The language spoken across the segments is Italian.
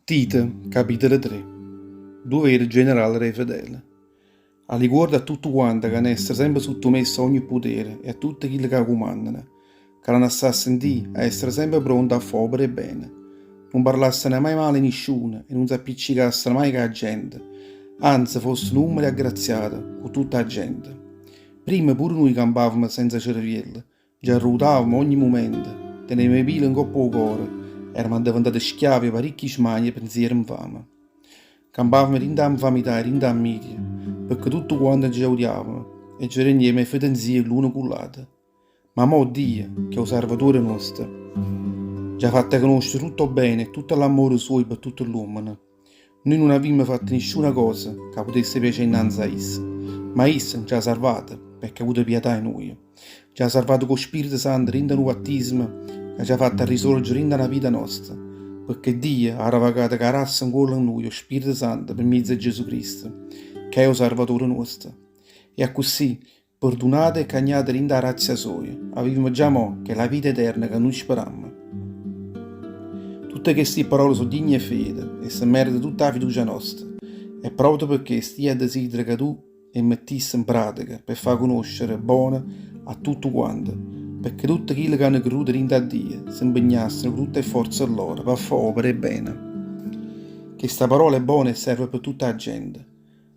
Tite, capitolo 3. Dovere generale re fedele. A riguardo a tutto quanto che ne essere sempre sottomesso a ogni potere e a tutti quelli che comandano, che non sta a sentire a essere sempre pronto a fare opere bene. Non parlassero mai male nessuno e non si appiccicassero mai con la gente, anzi fossero umili e aggraziati con tutta la gente. Prima pure noi campavamo senza cervello, già rotavamo ogni momento, tenevamo i pili in coppa al cuore, eravamo diventati schiavi parecchi smani e pensieri infami. Campavamo rinda infamità e rinda ammitia, perché tutto quanto ci odiavamo e ci regniamo fedenzie l'uno con l'altro. Ma mo Dio, che è il Salvatore nostro, ci ha fatto conoscere tutto bene e tutto l'amore suo per tutto l'uomo. Noi non abbiamo fatto nessuna cosa che potesse piacere innanzi a esso, ma esso ci ha salvato perché ha avuto pietà in noi. Ci ha salvato con lo Spirito Santo in un battesimo che ci ha fatto risorgere in una vita nostra, perché Dio ha ravagato che razza in cuore in noi lo Spirito Santo per mezzo di Gesù Cristo, che è il Salvatore nostro. E così, perdonate e cagnate in da razza sua, avevamo già mo che la vita eterna che noi sperammo. Tutte queste parole sono degne e fede e si merita tutta la fiducia nostra. E proprio perché stia desidero che tu e mettissi in pratica per far conoscere buona a tutto quanto, perché tutti quelli che hanno creduto in Dio si impegnassero con tutta le forze loro per fare opere bene. Questa parola è buona e serve per tutta la gente.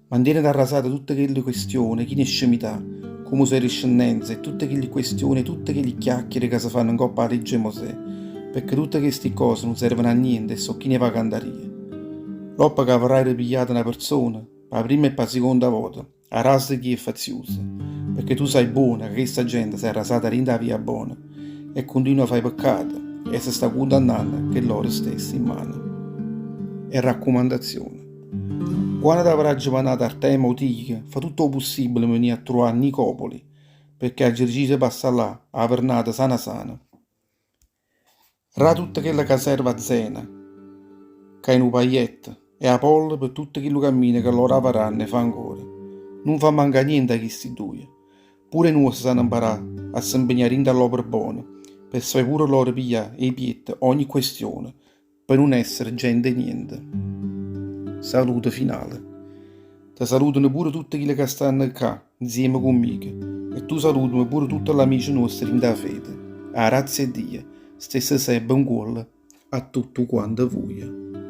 Mantiene arrasate tutte quelle questioni, chi ne scemità, come se riscendenza e tutte quelle questioni, tutte quelle chiacchiere che si fanno in coppa a legge Mosè, perché tutte queste cose non servono a niente e so chi ne va a cantaria. L'oppa che avrai ripigliato una persona, per la prima e per la seconda volta, a rasa di chi è faziosa, perché tu sai buona che questa gente si è rasata rinda via buona e continua a fare peccato e si sta condannando che loro stessi in mano. E raccomandazione. Quando avrà giovanato al tema Otiche, fa tutto il possibile per venire a trovare Nicopoli, perché a Gergise passa là, a vernata sana sana. Ra tutta quella che serve a Zena, che è un paglietto, e Apollo per tutti quelli cammini che loro avranno e fa ancora. Non fa mancare niente a questi due. Pure noi si sanno imparare a si impegnare in dall'opera buona, per sapere pure loro pigliare e piette ogni questione, per non essere gente niente. Saluto finale. Ti salutano pure tutti quelli che stanno qua, insieme conmigo, e tu salutami pure tutti gli amici nostri in da fede. A grazie a Dio, stessa sempre un cuore a tutto quanto voi.